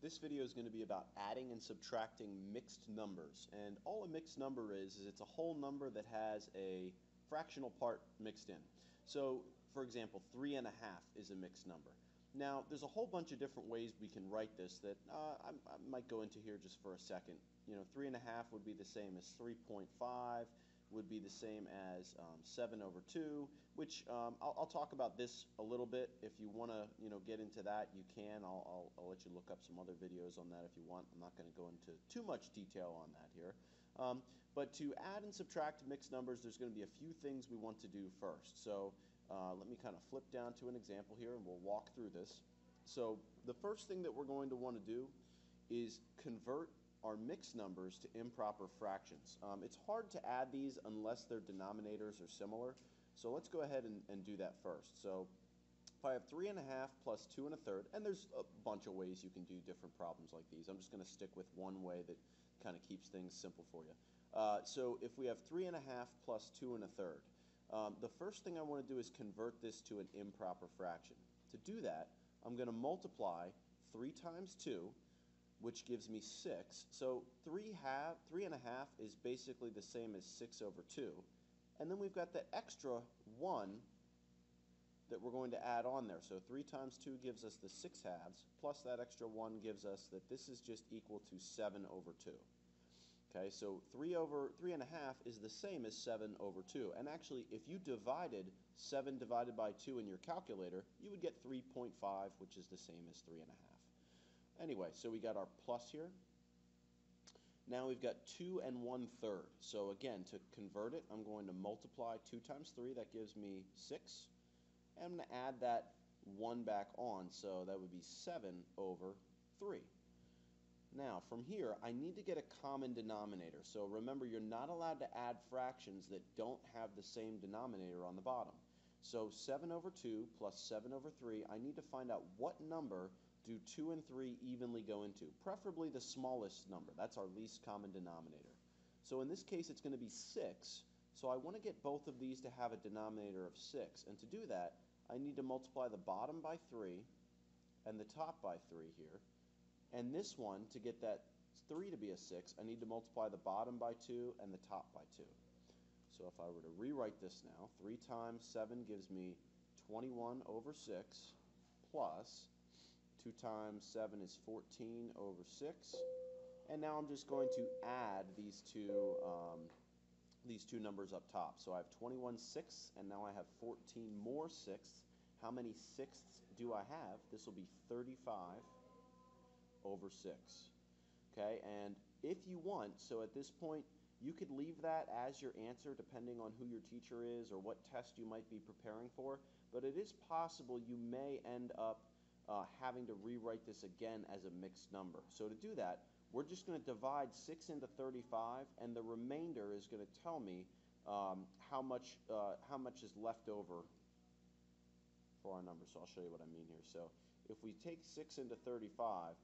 This video is going to be about adding and subtracting mixed numbers. And all a mixed number is it's a whole number that has a fractional part mixed in. So, for example, 3.5 is a mixed number. Now, there's a whole bunch of different ways we can write this that I might go into here just for a second. 3.5 would be the same as 3.5, would be the same as 7 over 2, which I'll talk about this a little bit. If you want to get into that, you can. I'll let you look up some other videos on that if you want. I'm not going to go into too much detail on that here. But to add and subtract mixed numbers, there's going to be a few things we want to do first. So let me kind of flip down to an example here and we'll walk through this. So the first thing that we're going to want to do is convert our mixed numbers to improper fractions. It's hard to add these unless their denominators are similar. So let's go ahead and do that first. So if I have 3.5 plus 2 1/3, and there's a bunch of ways you can do different problems like these. I'm just going to stick with one way that kind of keeps things simple for you. So if we have 3.5 plus 2 1/3, the first thing I want to do is convert this to an improper fraction. To do that, I'm going to multiply 3 times 2, which gives me 6. So 3.5 is basically the same as 6 over 2. And then we've got the extra 1 that we're going to add on there. So 3 times 2 gives us the 6/2, plus that extra 1 gives us that this is just equal to 7 over 2. Okay, so 3.5 is the same as 7 over 2. And actually, if you divided 7 divided by 2 in your calculator, you would get 3.5, which is the same as 3.5. Anyway, so we got our plus here. Now we've got 2 1/3. So again, to convert it, I'm going to multiply 2 times 3. That gives me 6. And I'm going to add that 1 back on, so that would be 7 over 3. Now, from here, I need to get a common denominator. So remember, you're not allowed to add fractions that don't have the same denominator on the bottom. So 7 over 2 plus 7 over 3, I need to find out what number do 2 and 3 evenly go into, preferably the smallest number. That's our least common denominator. So in this case, it's going to be 6. So I want to get both of these to have a denominator of 6. And to do that, I need to multiply the bottom by 3 and the top by 3 here. And this one, to get that 3 to be a 6, I need to multiply the bottom by 2 and the top by 2. So if I were to rewrite this now, 3 times 7 gives me 21 over 6 plus 2 times 7 is 14 over 6. And now I'm just going to add these two numbers up top. So I have 21 sixths, and now I have 14 more sixths. How many sixths do I have? This will be 35 over 6. Okay, and if you want, so at this point, you could leave that as your answer depending on who your teacher is or what test you might be preparing for, but it is possible you may end up having to rewrite this again as a mixed number. So to do that, we're just going to divide 6 into 35, and the remainder is going to tell me how much is left over for our number. So I'll show you what I mean here. So if we take 6 into 35,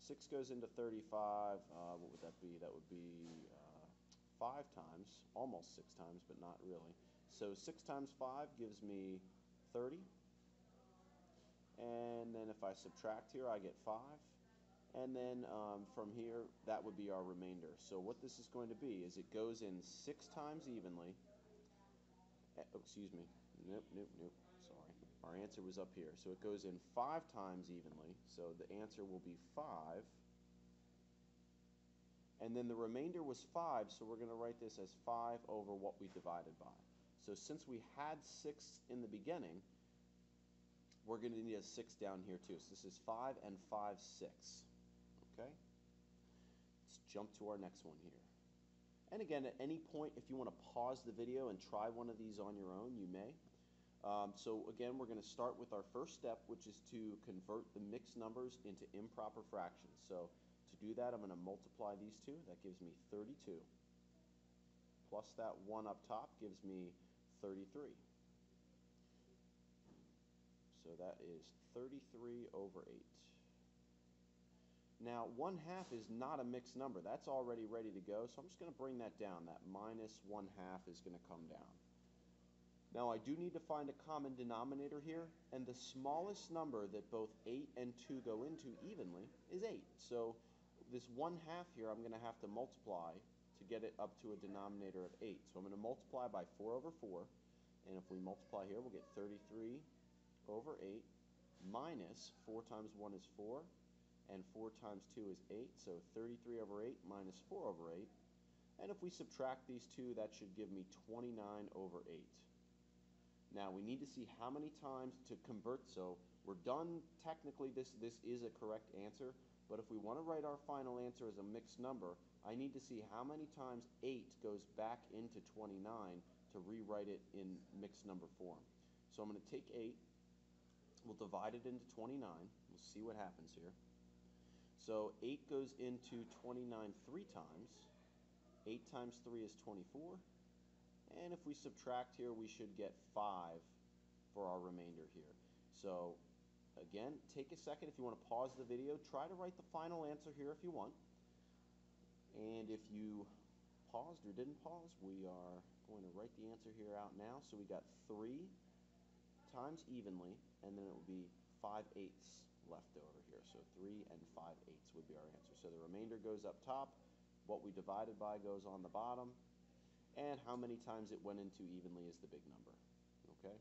6 goes into 35, what would that be? That would be 5 times, almost 6 times, but not really. So 6 times 5 gives me 30. And then if I subtract here, I get 5. And then from here, that would be our remainder. So what this is going to be is it goes in 6 times evenly. Oh, excuse me. Nope. Sorry. Our answer was up here. So it goes in 5 times evenly. So the answer will be 5. And then the remainder was 5, so we're going to write this as 5 over what we divided by. So since we had 6 in the beginning, we're going to need a 6 down here too. So this is 5 and 5 6. Okay? Let's jump to our next one here. And again, at any point, if you want to pause the video and try one of these on your own, you may. So again, we're going to start with our first step, which is to convert the mixed numbers into improper fractions. So to do that, I'm going to multiply these two. That gives me 32. Plus that 1 up top gives me 33. So that is 33 over 8. Now, 1/2 is not a mixed number. That's already ready to go, so I'm just going to bring that down. That minus 1/2 is going to come down. Now I do need to find a common denominator here, and the smallest number that both 8 and 2 go into evenly is 8. So this 1/2 here I'm going to have to multiply to get it up to a denominator of 8. So I'm going to multiply by 4 over 4, and if we multiply here we'll get 33 over 8 minus 4 times 1 is 4, and 4 times 2 is 8, so 33 over 8 minus 4 over 8. And if we subtract these two, that should give me 29 over 8. Now we need to see how many times to convert, so we're done. Technically this is a correct answer, but if we want to write our final answer as a mixed number, I need to see how many times 8 goes back into 29 to rewrite it in mixed number form. So I'm going to take 8, we'll divide it into 29, we'll see what happens here. So 8 goes into 29 3 times, 8 times 3 is 24, and if we subtract here, we should get 5 for our remainder here. So again, take a second if you want to pause the video. Try to write the final answer here if you want. And if you paused or didn't pause, we are going to write the answer here out now. So we got 3 times evenly, and then it will be 5/8 left over here. So 3 and 5/8 would be our answer. So the remainder goes up top. What we divided by goes on the bottom. And how many times it went into evenly is the big number. Okay?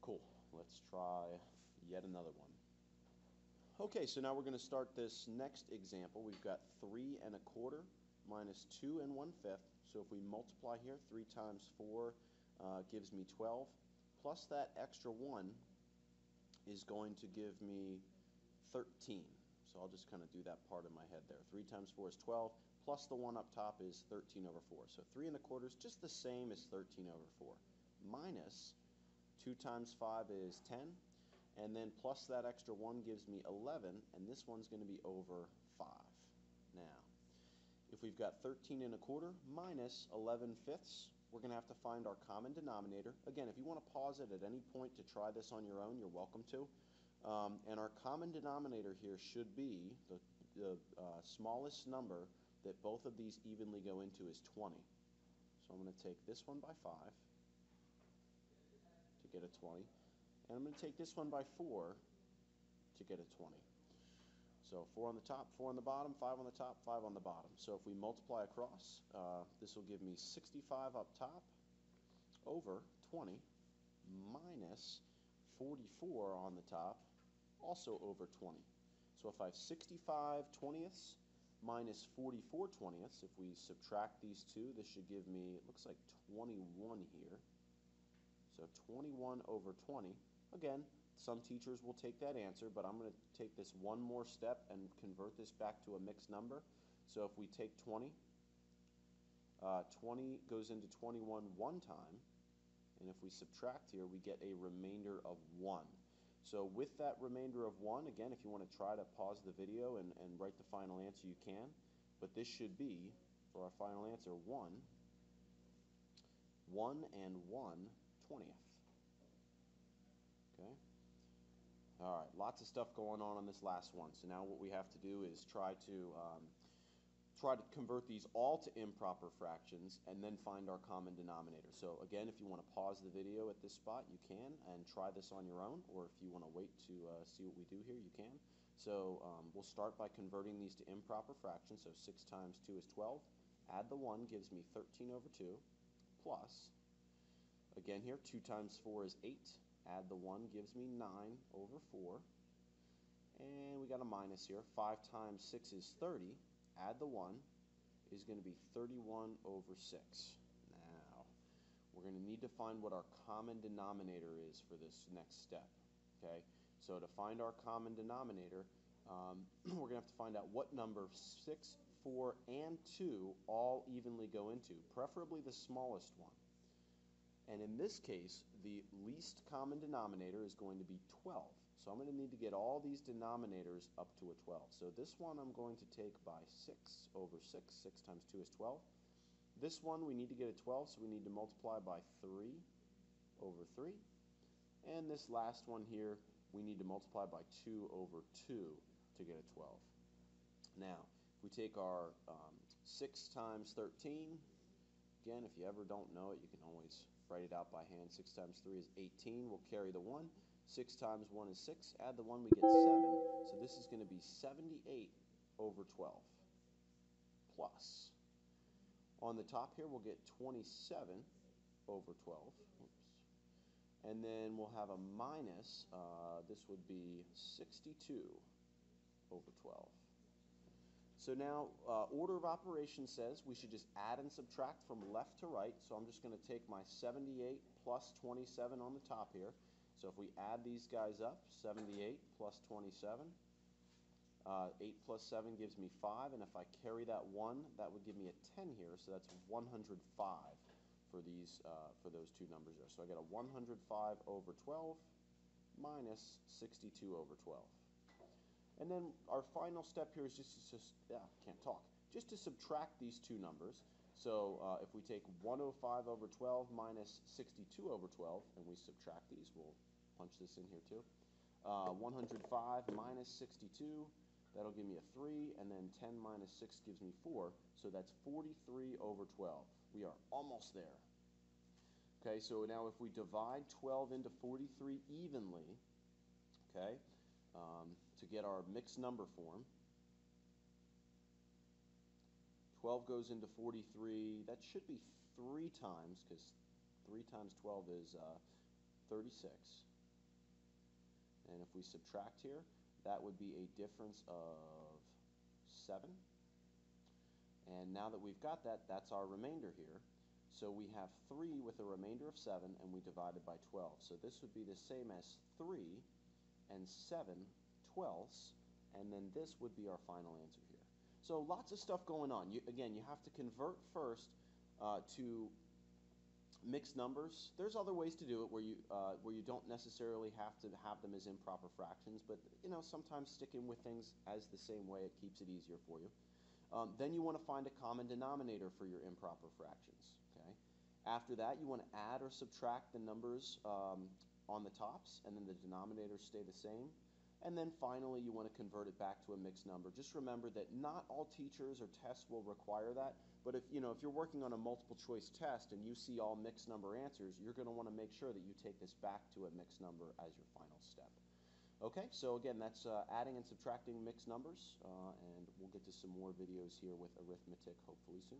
Cool. Let's try yet another one. Okay, so now we're going to start this next example. We've got 3 1/4 minus 2 1/5. So if we multiply here, 3 times 4 gives me 12. Plus that extra 1 is going to give me 13. So I'll just kind of do that part in my head there. 3 times 4 is 12. Plus the 1 up top is 13 over 4. So 3 1/4 is just the same as 13 over 4. Minus 2 times 5 is 10. And then plus that extra 1 gives me 11. And this one's going to be over 5. Now, if we've got 13 1/4 minus 11/5, we're going to have to find our common denominator. Again, if you want to pause it at any point to try this on your own, you're welcome to. And our common denominator here should be the smallest number that both of these evenly go into is 20. So I'm going to take this one by 5 to get a 20. And I'm going to take this one by 4 to get a 20. So 4 on the top, 4 on the bottom, 5 on the top, 5 on the bottom. So if we multiply across, this will give me 65 up top over 20 minus 44 on the top, also over 20. So if I have 65 20ths minus 44 20ths, if we subtract these two, this should give me, it looks like 21 here. So 21 over 20. Again, some teachers will take that answer, but I'm going to take this one more step and convert this back to a mixed number. So if we take 20, 20 goes into 21 one time, and if we subtract here, we get a remainder of 1. So with that remainder of 1, again, if you want to try to pause the video and write the final answer, you can. But this should be, for our final answer, 1 and 1/20. Okay? All right, lots of stuff going on this last one. So now what we have to do is try to convert these all to improper fractions and then find our common denominator. So again, if you want to pause the video at this spot, you can, and try this on your own, or if you want to wait to see what we do here, you can. So we'll start by converting these to improper fractions. So 6 times 2 is 12. Add the 1 gives me 13 over 2, plus, again here, 2 times 4 is 8. Add the 1 gives me 9 over 4. And we got a minus here. 5 times 6 is 30. Add the 1 is going to be 31 over 6. Now, we're going to need to find what our common denominator is for this next step. Okay, so to find our common denominator, we're going to have to find out what number 6, 4, and 2 all evenly go into, preferably the smallest one. And in this case, the least common denominator is going to be 12. So I'm going to need to get all these denominators up to a 12. So this one I'm going to take by 6 over 6. 6 times 2 is 12. This one we need to get a 12, so we need to multiply by 3 over 3. And this last one here, we need to multiply by 2 over 2 to get a 12. Now, if we take our 6 times 13, Again, if you ever don't know it, you can always write it out by hand. 6 times 3 is 18. We'll carry the 1. 6 times 1 is 6. Add the 1, we get 7. So this is going to be 78 over 12 plus. On the top here, we'll get 27 over 12. Oops. And then we'll have a minus. This would be 62 over 12. So now, order of operations says we should just add and subtract from left to right. So I'm just going to take my 78 plus 27 on the top here. So if we add these guys up, 78 plus 27, 8 plus 7 gives me 5. And if I carry that 1, that would give me a 10 here. So that's 105 for those two numbers there. So I get a 105 over 12 minus 62 over 12. And then our final step here is just to subtract these two numbers. So if we take 105 over 12 minus 62 over 12, and we subtract these, we'll punch this in here too. 105 minus 62, that'll give me a 3, and then 10 minus 6 gives me 4, so that's 43 over 12. We are almost there. Okay, so now if we divide 12 into 43 evenly, okay, to get our mixed number form, 12 goes into 43, that should be 3 times, because 3 times 12 is 36. And if we subtract here, that would be a difference of 7. And now that we've got that, that's our remainder here. So we have 3 with a remainder of 7, and we divide it by 12. So this would be the same as 3 and 7 twelfths, and then this would be our final answer here. So lots of stuff going on. Again, you have to convert first to mixed numbers. There's other ways to do it where you don't necessarily have to have them as improper fractions, but sometimes sticking with things as the same way, it keeps it easier for you. Then you want to find a common denominator for your improper fractions. Okay. After that, you want to add or subtract the numbers on the tops, and then the denominators stay the same. And then finally, you want to convert it back to a mixed number. Just remember that not all teachers or tests will require that, but if you're working on a multiple choice test and you see all mixed number answers, you're going to want to make sure that you take this back to a mixed number as your final step. Okay, so again, that's adding and subtracting mixed numbers, and we'll get to some more videos here with arithmetic hopefully soon.